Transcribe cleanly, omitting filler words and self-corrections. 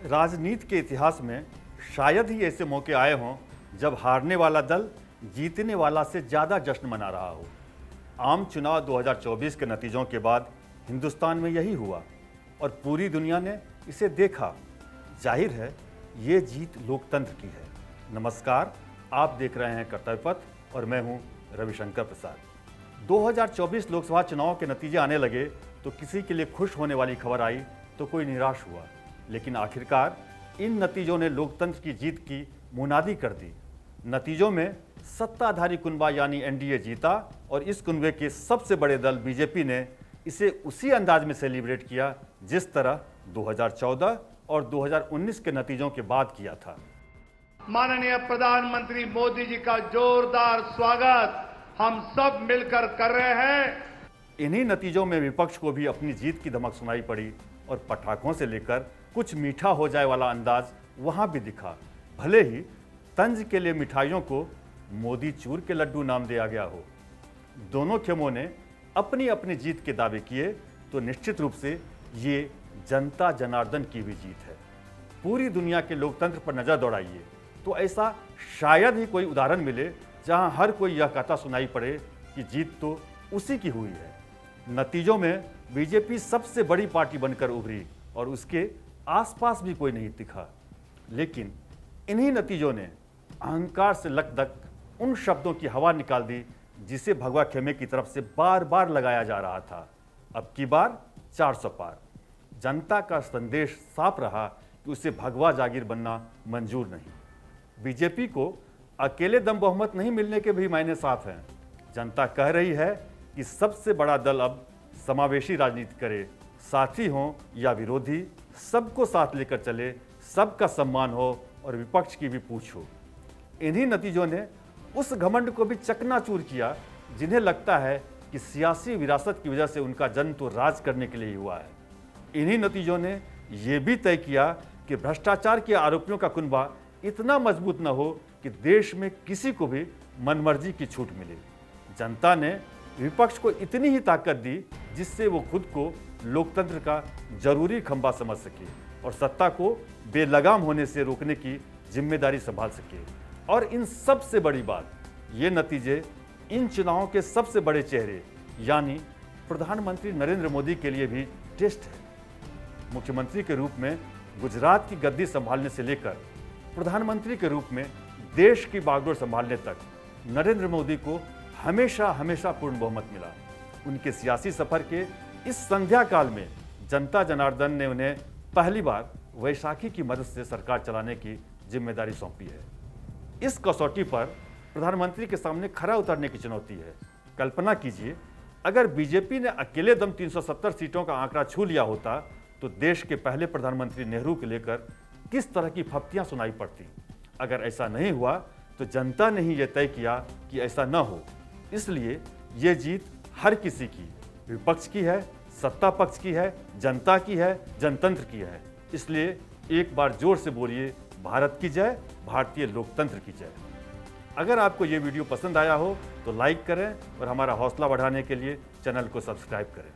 राजनीति के इतिहास में शायद ही ऐसे मौके आए हों जब हारने वाला दल जीतने वाला से ज़्यादा जश्न मना रहा हो। आम चुनाव 2024 के नतीजों के बाद हिंदुस्तान में यही हुआ और पूरी दुनिया ने इसे देखा। जाहिर है ये जीत लोकतंत्र की है। नमस्कार, आप देख रहे हैं कर्तव्य पथ और मैं हूं रविशंकर प्रसाद। 2024 लोकसभा चुनाव के नतीजे आने लगे तो किसी के लिए खुश होने वाली खबर आई तो कोई निराश हुआ, लेकिन आखिरकार इन नतीजों ने लोकतंत्र की जीत की मुनादी कर दी। नतीजों में सत्ताधारी कुनबा यानी एनडीए जीता और इस कुनबे के सबसे बड़े दल बीजेपी ने इसे उसी अंदाज में सेलिब्रेट किया जिस तरह 2014 और 2019 के नतीजों के बाद किया था। माननीय प्रधानमंत्री मोदी जी का जोरदार स्वागत हम सब मिलकर कर रहे हैं। इन्हीं नतीजों में विपक्ष को भी अपनी जीत की धमक सुनाई पड़ी और पटाखों से लेकर कुछ मीठा हो जाए वाला अंदाज वहां भी दिखा। भले ही तंज के लिए मिठाइयों को मोदी चूर के लड्डू नाम दिया गया हो। दोनों खेमों ने अपनी अपनी जीत के दावे किए तो निश्चित रूप से ये जनता जनार्दन की भी जीत है। पूरी दुनिया के लोकतंत्र पर नजर दौड़ाइए तो ऐसा शायद ही कोई उदाहरण मिले जहां हर कोई यह कहता सुनाई पड़े कि जीत तो उसी की हुई है। नतीजों में बीजेपी सबसे बड़ी पार्टी बनकर उभरी और उसके आसपास भी कोई नहीं दिखा, लेकिन इन्हीं नतीजों ने अहंकार से लकदक उन शब्दों की हवा निकाल दी जिसे भगवा खेमे की तरफ से बार बार लगाया जा रहा था। अब की बार 400 पार। जनता का संदेश साफ रहा कि उसे भगवा जागीर बनना मंजूर नहीं। बीजेपी को अकेले दम बहुमत नहीं मिलने के भी मायने साफ हैं। जनता कह रही है कि सबसे बड़ा दल अब समावेशी राजनीति करे, साथी हों या विरोधी, सबको साथ लेकर चले, सबका सम्मान हो और विपक्ष की भी पूछ हो। इन्हीं नतीजों ने उस घमंड को भी चकनाचूर किया जिन्हें लगता है कि सियासी विरासत की वजह से उनका जन्म तो राज करने के लिए ही हुआ है। इन्हीं नतीजों ने यह भी तय किया कि भ्रष्टाचार के आरोपियों का कुनबा इतना मजबूत न हो कि देश में किसी को भी मनमर्जी की छूट मिले। जनता ने विपक्ष को इतनी ही ताकत दी जिससे वो खुद को लोकतंत्र का जरूरी खंभा समझ सके और सत्ता को बेलगाम होने से रोकने की जिम्मेदारी संभाल सके। और इन सबसे बड़ी बात, ये नतीजे इन चुनावों के सबसे बड़े चेहरे यानी प्रधानमंत्री नरेंद्र मोदी के लिए भी टेस्ट है। मुख्यमंत्री के रूप में गुजरात की गद्दी संभालने से लेकर प्रधानमंत्री के रूप में देश की बागडोर संभालने तक नरेंद्र मोदी को हमेशा हमेशा पूर्ण बहुमत मिला। उनके सियासी सफर के इस संध्या काल में जनता जनार्दन ने उन्हें पहली बार वैशाखी की मदद से सरकार चलाने की जिम्मेदारी सौंपी है। इस कसौटी पर प्रधानमंत्री के सामने खरा उतरने की चुनौती है। कल्पना कीजिए, अगर बीजेपी ने अकेले दम 370 सीटों का आंकड़ा छू लिया होता तो देश के पहले प्रधानमंत्री नेहरू को लेकर किस तरह की फप्तियां सुनाई पड़ती। अगर ऐसा नहीं हुआ तो जनता ने ही यह तय किया कि ऐसा न हो। इसलिए ये जीत हर किसी की, विपक्ष की है, सत्ता पक्ष की है, जनता की है, जनतंत्र की है। इसलिए एक बार जोर से बोलिए, भारत की जय, भारतीय लोकतंत्र की जय। अगर आपको ये वीडियो पसंद आया हो तो लाइक करें और हमारा हौसला बढ़ाने के लिए चैनल को सब्सक्राइब करें।